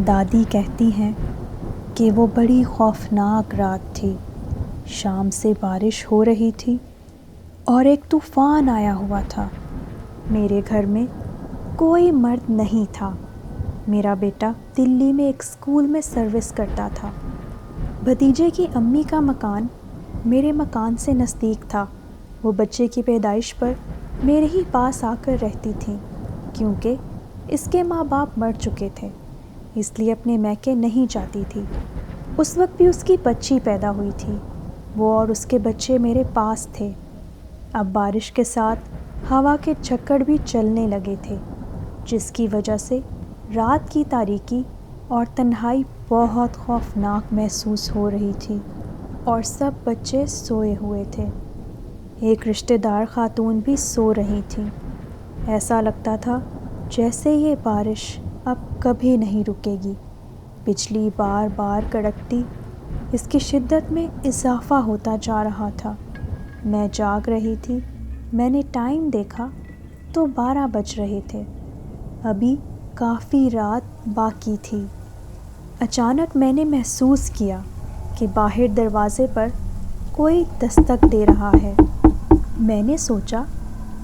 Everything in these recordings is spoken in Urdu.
دادی کہتی ہیں کہ وہ بڑی خوفناک رات تھی۔ شام سے بارش ہو رہی تھی اور ایک طوفان آیا ہوا تھا۔ میرے گھر میں کوئی مرد نہیں تھا۔ میرا بیٹا دلی میں ایک اسکول میں سروس کرتا تھا۔ بھتیجے کی امی کا مکان میرے مکان سے نزدیک تھا۔ وہ بچے کی پیدائش پر میرے ہی پاس آ کر رہتی تھی، کیونکہ اس کے ماں باپ مر چکے تھے، اس لیے اپنے میکے نہیں جاتی تھی۔ اس وقت بھی اس کی بچی پیدا ہوئی تھی۔ وہ اور اس کے بچے میرے پاس تھے۔ اب بارش کے ساتھ ہوا کے جھکڑ بھی چلنے لگے تھے، جس کی وجہ سے رات کی تاریکی اور تنہائی بہت خوفناک محسوس ہو رہی تھی، اور سب بچے سوئے ہوئے تھے۔ ایک رشتہ دار خاتون بھی سو رہی تھی۔ ایسا لگتا تھا جیسے یہ بارش اب کبھی نہیں رکے گی۔ بجلی بار بار کڑکتی، اس کی شدت میں اضافہ ہوتا جا رہا تھا۔ میں جاگ رہی تھی۔ میں نے ٹائم دیکھا تو 12 بج رہے تھے۔ ابھی کافی رات باقی تھی۔ اچانک میں نے محسوس کیا کہ باہر دروازے پر کوئی دستک دے رہا ہے۔ میں نے سوچا،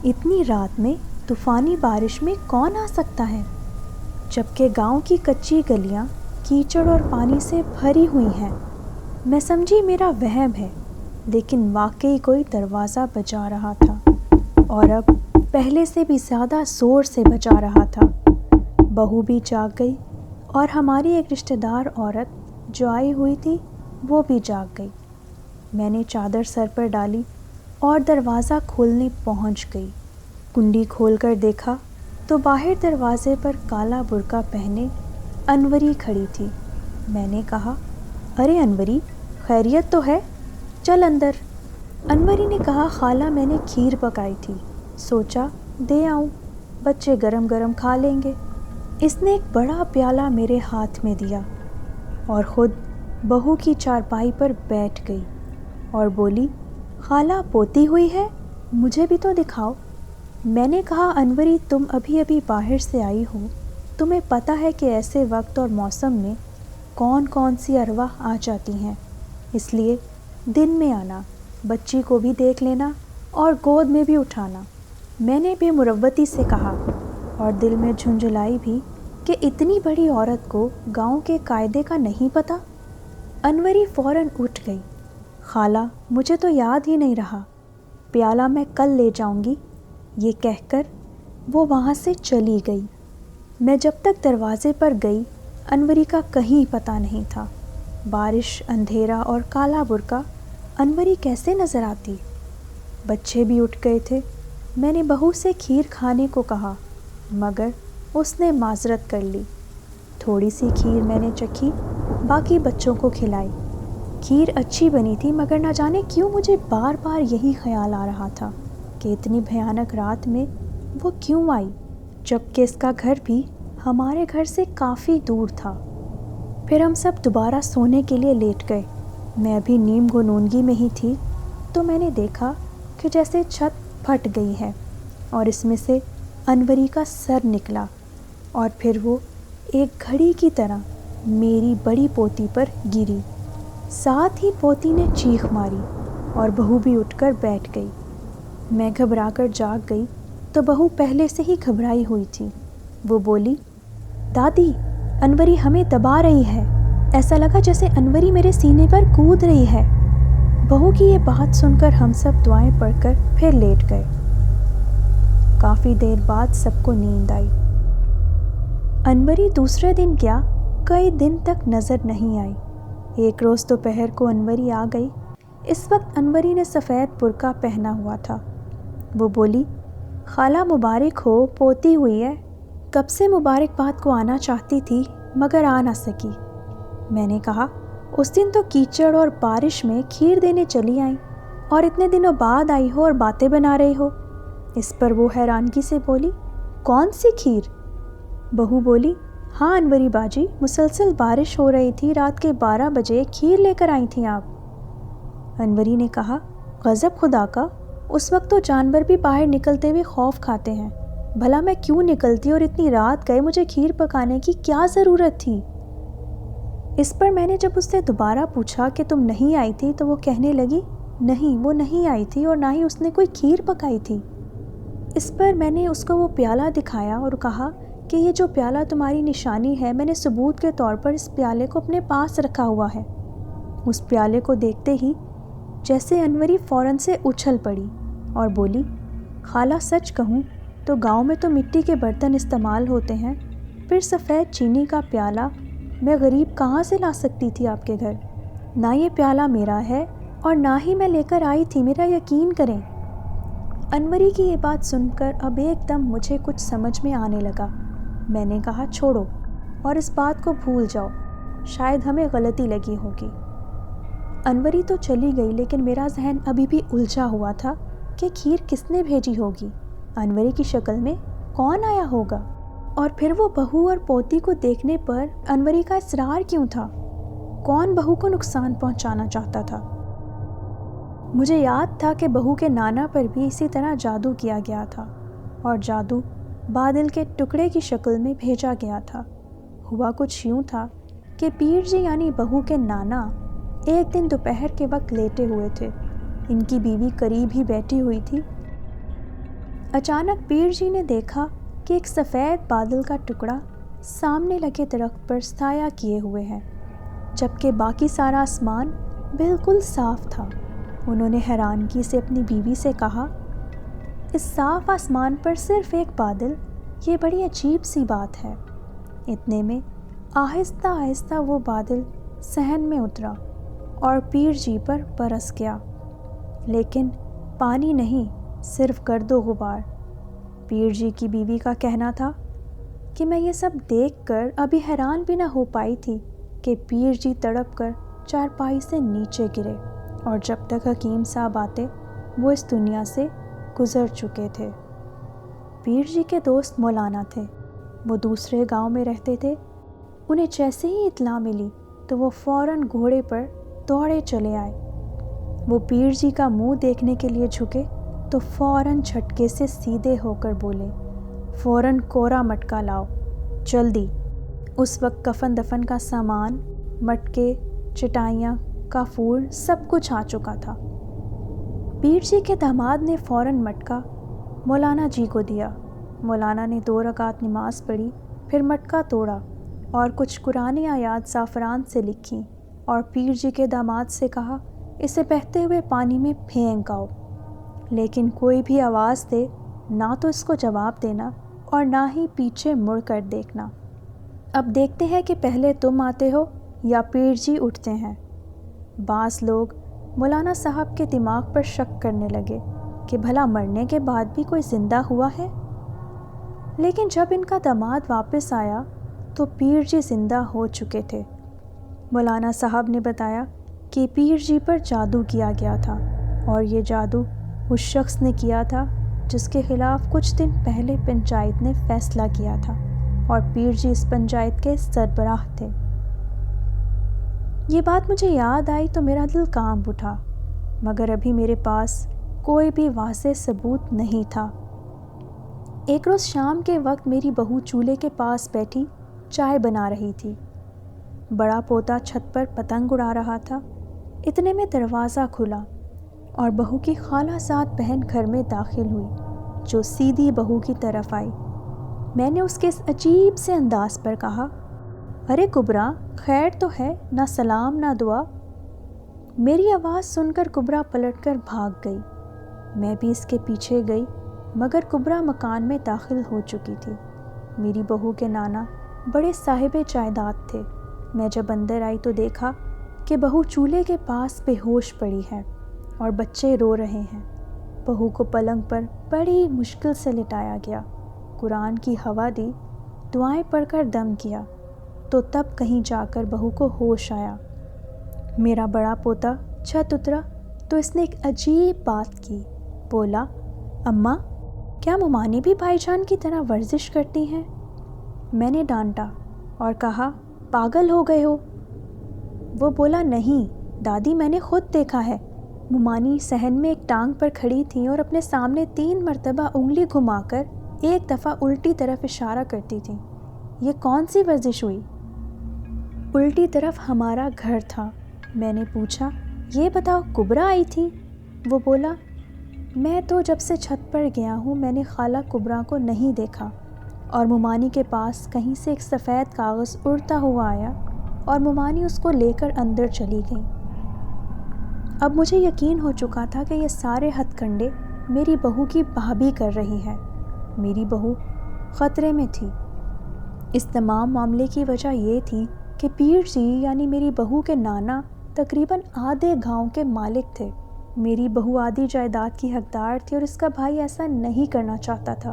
اتنی رات میں طوفانی بارش میں کون آ سکتا ہے، جبکہ گاؤں کی کچی گلیاں کیچڑ اور پانی سے بھری ہوئی ہیں۔ میں سمجھی میرا وہم ہے، لیکن واقعی کوئی دروازہ بجا رہا تھا، اور اب پہلے سے بھی زیادہ زور سے بجا رہا تھا۔ بہو بھی جاگ گئی، اور ہماری ایک رشتہ دار عورت جو آئی ہوئی تھی وہ بھی جاگ گئی۔ میں نے چادر سر پر ڈالی اور دروازہ کھولنے پہنچ گئی۔ کنڈی کھول کر دیکھا تو باہر دروازے پر کالا برقع پہنے انوری کھڑی تھی۔ میں نے کہا، ارے انوری، خیریت تو ہے؟ چل اندر۔ انوری نے کہا، خالہ میں نے کھیر پکائی تھی، سوچا دے آؤں، بچے گرم گرم کھا لیں گے۔ اس نے ایک بڑا پیالہ میرے ہاتھ میں دیا اور خود بہو کی چارپائی پر بیٹھ گئی اور بولی، خالہ پوتی ہوئی ہے، مجھے بھی تو دکھاؤ۔ میں نے کہا، انوری تم ابھی ابھی باہر سے آئی ہو، تمہیں پتہ ہے کہ ایسے وقت اور موسم میں کون کون سی ارواح آ جاتی ہیں، اس لیے دن میں آنا، بچی کو بھی دیکھ لینا اور گود میں بھی اٹھانا۔ میں نے بے مروتی سے کہا، اور دل میں جھنجھلائی بھی کہ اتنی بڑی عورت کو گاؤں کے قاعدے کا نہیں پتہ۔ انوری فوراً اٹھ گئی، خالہ مجھے تو یاد ہی نہیں رہا، پیالہ میں کل لے جاؤں گی، یہ کہہ کر وہ وہاں سے چلی گئی۔ میں جب تک دروازے پر گئی، انوری کا کہیں پتہ نہیں تھا۔ بارش، اندھیرا اور کالا برقع، انوری کیسے نظر آتی؟ بچے بھی اٹھ گئے تھے۔ میں نے بہو سے کھیر کھانے کو کہا، مگر اس نے معذرت کر لی۔ تھوڑی سی کھیر میں نے چکھی، باقی بچوں کو کھلائی۔ کھیر اچھی بنی تھی، مگر نہ جانے کیوں مجھے بار بار یہی خیال آ رہا تھا کہ اتنی بھیانک رات میں وہ کیوں آئی، جبکہ اس کا گھر بھی ہمارے گھر سے کافی دور تھا۔ پھر ہم سب دوبارہ سونے کے لیے لیٹ گئے۔ میں ابھی نیم غنودگی میں ہی تھی تو میں نے دیکھا کہ جیسے چھت پھٹ گئی ہے اور اس میں سے انوری کا سر نکلا، اور پھر وہ ایک گھڑی کی طرح میری بڑی پوتی پر گری۔ ساتھ ہی پوتی نے چیخ ماری اور بہو بھی اٹھ کر بیٹھ گئی۔ میں گھبرا کر جاگ گئی تو بہو پہلے سے ہی گھبرائی ہوئی تھی۔ وہ بولی، دادی انوری ہمیں دبا رہی ہے، ایسا لگا جیسے انوری میرے سینے پر کود رہی ہے۔ بہو کی یہ بات سن کر ہم سب دعائیں پڑھ کر پھر لیٹ گئے۔ کافی دیر بعد سب کو نیند آئی۔ انوری دوسرے دن کیا کئی دن تک نظر نہیں آئی۔ ایک روز دوپہر کو انوری آ گئی۔ اس وقت انوری نے سفید برقع پہنا ہوا تھا۔ وہ بولی، خالہ مبارک ہو، پوتی ہوئی ہے۔ کب سے مبارکباد کو آنا چاہتی تھی مگر آ نہ سکی۔ میں نے کہا، اس دن تو کیچڑ اور بارش میں کھیر دینے چلی آئیں، اور اتنے دنوں بعد آئی ہو اور باتیں بنا رہی ہو۔ اس پر وہ حیرانگی سے بولی، کون سی کھیر؟ بہو بولی، ہاں انوری باجی، مسلسل بارش ہو رہی تھی، رات کے 12 بجے کھیر لے کر آئی تھیں آپ۔ انوری نے کہا، غضب خدا کا، اس وقت تو جانور بھی باہر نکلتے ہوئے خوف کھاتے ہیں، بھلا میں کیوں نکلتی اور اتنی رات گئے، مجھے کھیر پکانے کی کیا ضرورت تھی؟ اس پر میں نے جب اس سے دوبارہ پوچھا کہ تم نہیں آئی تھی تو وہ کہنے لگی نہیں، وہ نہیں آئی تھی اور نہ ہی اس نے کوئی کھیر پکائی تھی۔ اس پر میں نے اس کو وہ پیالہ دکھایا اور کہا کہ یہ جو پیالہ تمہاری نشانی ہے، میں نے ثبوت کے طور پر اس پیالے کو اپنے پاس رکھا ہوا ہے۔ اس پیالے کو دیکھتے ہی جیسے انوری فوراً سے اچھل پڑی اور بولی، خالہ سچ کہوں تو گاؤں میں تو مٹی کے برتن استعمال ہوتے ہیں، پھر سفید چینی کا پیالہ میں غریب کہاں سے لا سکتی تھی آپ کے گھر؟ نہ یہ پیالہ میرا ہے اور نہ ہی میں لے کر آئی تھی، میرا یقین کریں۔ انوری کی یہ بات سن کر اب ایک دم مجھے کچھ سمجھ میں آنے لگا۔ میں نے کہا چھوڑو اور اس بات کو بھول جاؤ، شاید ہمیں غلطی لگی ہوگی۔ انوری تو چلی گئی لیکن میرا ذہن ابھی بھی الجھا ہوا تھا کہ کھیر کس نے بھیجی ہوگی، انوری کی شکل میں کون آیا ہوگا، اور پھر وہ بہو اور پوتی کو دیکھنے پر انوری کا اصرار کیوں تھا؟ کون بہو کو نقصان پہنچانا چاہتا تھا؟ مجھے یاد تھا کہ بہو کے نانا پر بھی اسی طرح جادو کیا گیا تھا اور جادو بادل کے ٹکڑے کی شکل میں بھیجا گیا تھا۔ ہوا کچھ یوں تھا کہ پیر جی یعنی بہو کے نانا ایک دن دوپہر کے وقت لیٹے ہوئے تھے، ان کی بیوی قریب ہی بیٹھی ہوئی تھی۔ اچانک پیر جی نے دیکھا کہ ایک سفید بادل کا ٹکڑا سامنے لگے درخت پر سایہ کیے ہوئے ہے، جبکہ باقی سارا آسمان بالکل صاف تھا۔ انہوں نے حیرانگی سے اپنی بیوی سے کہا، اس صاف آسمان پر صرف ایک بادل، یہ بڑی عجیب سی بات ہے۔ اتنے میں آہستہ آہستہ وہ بادل صحن میں اترا اور پیر جی پر برس گیا، لیکن پانی نہیں، صرف گرد و غبار۔ پیر جی کی بیوی کا کہنا تھا کہ میں یہ سب دیکھ کر ابھی حیران بھی نہ ہو پائی تھی کہ پیر جی تڑپ کر چارپائی سے نیچے گرے، اور جب تک حکیم صاحب آتے وہ اس دنیا سے گزر چکے تھے۔ پیر جی کے دوست مولانا تھے، وہ دوسرے گاؤں میں رہتے تھے۔ انہیں جیسے ہی اطلاع ملی تو وہ فوراً گھوڑے پر دوڑے چلے آئے۔ وہ پیر جی کا منہ دیکھنے کے لیے جھکے تو فوراً جھٹکے سے سیدھے ہو کر بولے، فوراً کوڑا مٹکا لاؤ، جلدی۔ اس وقت کفن دفن کا سامان، مٹکے، چٹائیاں، کافور سب کچھ آ چکا تھا۔ پیر جی کے داماد نے فوراً مٹکا مولانا جی کو دیا۔ مولانا نے 2 رکعت نماز پڑھی، پھر مٹکا توڑا اور کچھ قرآن آیات زعفران سے لکھی اور پیر جی کے داماد سے کہا، اسے بہتے ہوئے پانی میں پھینک آؤ، لیکن کوئی بھی آواز دے نہ تو اس کو جواب دینا اور نہ ہی پیچھے مڑ کر دیکھنا۔ اب دیکھتے ہیں کہ پہلے تم آتے ہو یا پیر جی اٹھتے ہیں۔ بعض لوگ مولانا صاحب کے دماغ پر شک کرنے لگے کہ بھلا مرنے کے بعد بھی کوئی زندہ ہوا ہے، لیکن جب ان کا داماد واپس آیا تو پیر جی زندہ ہو چکے تھے۔ مولانا صاحب نے بتایا کہ پیر جی پر جادو کیا گیا تھا، اور یہ جادو اس شخص نے کیا تھا جس کے خلاف کچھ دن پہلے پنچایت نے فیصلہ کیا تھا، اور پیر جی اس پنچایت کے سربراہ تھے۔ یہ بات مجھے یاد آئی تو میرا دل کانپ اٹھا، مگر ابھی میرے پاس کوئی بھی واضح ثبوت نہیں تھا۔ ایک روز شام کے وقت میری بہو چولہے کے پاس بیٹھی چائے بنا رہی تھی۔ بڑا پوتا چھت پر پتنگ اڑا رہا تھا۔ اتنے میں دروازہ کھلا اور بہو کی خالہ زاد بہن گھر میں داخل ہوئی، جو سیدھی بہو کی طرف آئی۔ میں نے اس کے اس عجیب سے انداز پر کہا، ارے کبرا، خیر تو ہے؟ نہ سلام نہ دعا۔ میری آواز سن کر کبرا پلٹ کر بھاگ گئی۔ میں بھی اس کے پیچھے گئی، مگر کبرا مکان میں داخل ہو چکی تھی۔ میری بہو کے نانا بڑے صاحب جائیداد تھے۔ میں جب اندر آئی تو دیکھا کہ بہو چولہے کے پاس بے ہوش پڑی ہے اور بچے رو رہے ہیں۔ بہو کو پلنگ پر بڑی مشکل سے لٹایا گیا، قرآن کی ہوا دی، دعائیں پڑھ کر دم کیا، تو تب کہیں جا کر بہو کو ہوش آیا۔ میرا بڑا پوتا چھت اترا تو اس نے ایک عجیب بات کی۔ بولا، اماں، کیا ممانی بھی بھائی جان کی طرح ورزش کرتی ہیں؟ میں نے ڈانٹا اور کہا، پاگل ہو گئے ہو؟ وہ بولا، نہیں دادی، میں نے خود دیکھا ہے۔ ممانی صحن میں ایک ٹانگ پر کھڑی تھی اور اپنے سامنے 3 مرتبہ انگلی گھما کر ایک دفعہ الٹی طرف اشارہ کرتی تھی۔ یہ کون سی ورزش ہوئی؟ الٹی طرف ہمارا گھر تھا۔ میں نے پوچھا، یہ بتاؤ کبرا آئی تھی؟ وہ بولا، میں تو جب سے چھت پر گیا ہوں میں نے خالہ کبرا کو نہیں دیکھا، اور ممانی کے پاس کہیں سے ایک سفید کاغذ اڑتا ہوا آیا اور ممانی اس کو لے کر اندر چلی گئی۔ اب مجھے یقین ہو چکا تھا کہ یہ سارے ہتھ کنڈے میری بہو کی بھابھی کر رہی ہے۔ میری بہو خطرے میں تھی۔ اس تمام معاملے کی وجہ یہ تھی کہ پیر جی یعنی میری بہو کے نانا تقریباً آدھے گاؤں کے مالک تھے۔ میری بہو آدھی جائیداد کی حقدار تھی اور اس کا بھائی ایسا نہیں کرنا چاہتا تھا،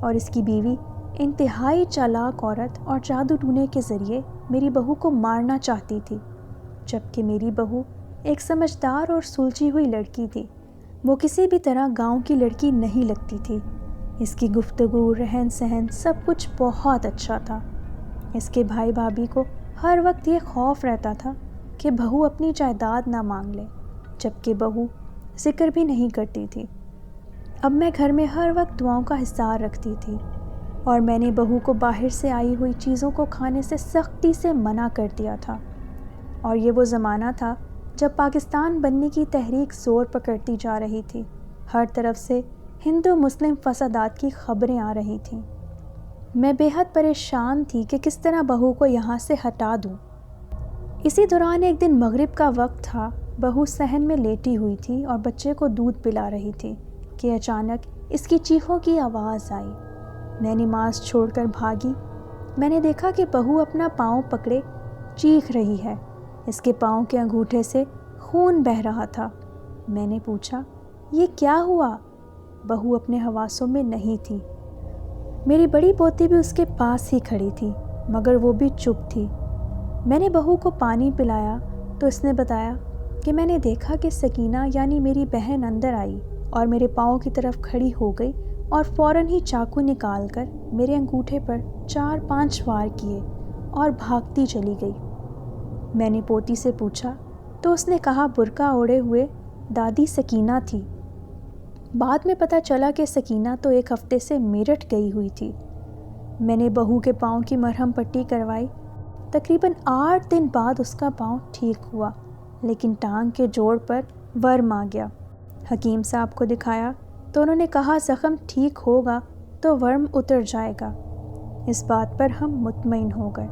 اور اس کی بیوی انتہائی چالاک عورت اور جادو ٹونے کے ذریعے میری بہو کو مارنا چاہتی تھی، جبکہ میری بہو ایک سمجھدار اور سلجھی ہوئی لڑکی تھی۔ وہ کسی بھی طرح گاؤں کی لڑکی نہیں لگتی تھی۔ اس کی گفتگو، رہن سہن، سب کچھ بہت اچھا تھا۔ اس کے بھائی بھابھی کو ہر وقت یہ خوف رہتا تھا کہ بہو اپنی جائیداد نہ مانگ لے، جبکہ بہو ذکر بھی نہیں کرتی تھی۔ اب میں گھر میں ہر وقت دعاؤں کا حصار رکھتی تھی، اور میں نے بہو کو باہر سے آئی ہوئی چیزوں کو کھانے سے سختی سے منع کر دیا تھا۔ اور یہ وہ زمانہ تھا جب پاکستان بننے کی تحریک زور پکڑتی جا رہی تھی۔ ہر طرف سے ہندو مسلم فسادات کی خبریں آ رہی تھیں۔ میں بے حد پریشان تھی کہ کس طرح بہو کو یہاں سے ہٹا دوں۔ اسی دوران ایک دن مغرب کا وقت تھا، بہو صحن میں لیٹی ہوئی تھی اور بچے کو دودھ پلا رہی تھی کہ اچانک اس کی چیخوں کی آواز آئی۔ میں نماز چھوڑ کر بھاگی۔ میں نے دیکھا کہ بہو اپنا پاؤں پکڑے چیخ رہی ہے۔ اس کے پاؤں کے انگوٹھے سے خون بہہ رہا تھا۔ میں نے پوچھا، یہ کیا ہوا؟ بہو اپنے حواسوں میں نہیں تھی۔ میری بڑی پوتی بھی اس کے پاس ہی کھڑی تھی، مگر وہ بھی چپ تھی۔ میں نے بہو کو پانی پلایا تو اس نے بتایا کہ میں نے دیکھا کہ سکینہ یعنی میری بہن اندر آئی اور میرے پاؤں کی طرف کھڑی ہو گئی اور فوراً ہی چاقو نکال کر میرے انگوٹھے پر 4-5 وار کیے اور بھاگتی چلی گئی۔ میں نے پوتی سے پوچھا تو اس نے کہا برقع اوڑھے ہوئے دادی سکینہ تھی۔ بعد میں پتہ چلا کہ سکینہ تو 1 ہفتے سے میرٹھ گئی ہوئی تھی۔ میں نے بہو کے پاؤں کی مرہم پٹی کروائی۔ تقریباً 8 دن بعد اس کا پاؤں ٹھیک ہوا، لیکن ٹانگ کے جوڑ پر ورم آ گیا۔ حکیم صاحب کو دکھایا تو انہوں نے کہا زخم ٹھیک ہوگا تو ورم اتر جائے گا۔ اس بات پر ہم مطمئن ہو گئے۔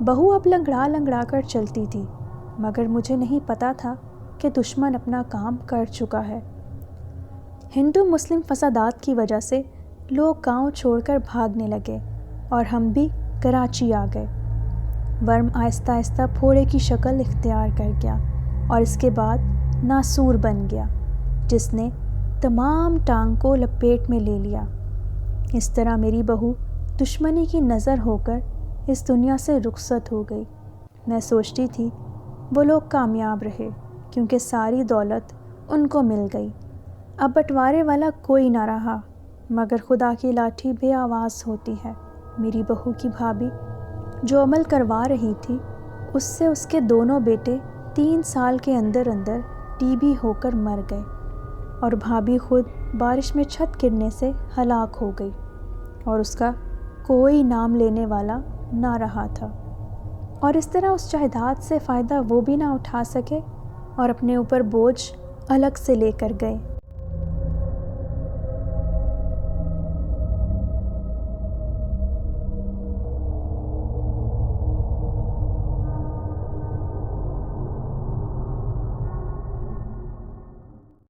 بہو اب لنگڑا لنگڑا کر چلتی تھی، مگر مجھے نہیں پتا تھا کہ دشمن اپنا کام کر چکا ہے۔ ہندو مسلم فسادات کی وجہ سے لوگ گاؤں چھوڑ کر بھاگنے لگے اور ہم بھی کراچی آ گئے۔ ورم آہستہ آہستہ پھوڑے کی شکل اختیار کر گیا اور اس کے بعد ناسور بن گیا، جس نے تمام ٹانگ کو لپیٹ میں لے لیا۔ اس طرح میری بہو دشمنی کی نظر ہو کر اس دنیا سے رخصت ہو گئی۔ میں سوچتی تھی وہ لوگ کامیاب رہے کیونکہ ساری دولت ان کو مل گئی۔ اب بٹوارے والا کوئی نہ رہا، مگر خدا کی لاٹھی بے آواز ہوتی ہے۔ میری بہو کی بھابھی جو عمل کروا رہی تھی، اس سے اس کے دونوں بیٹے 3 سال کے اندر اندر TB ہو کر مر گئے، اور بھابھی خود بارش میں چھت گرنے سے ہلاک ہو گئی، اور اس کا کوئی نام لینے والا نہ رہا تھا۔ اور اس طرح اس جائیداد سے فائدہ وہ بھی نہ اٹھا سکے اور اپنے اوپر بوجھ الگ سے لے کر گئے۔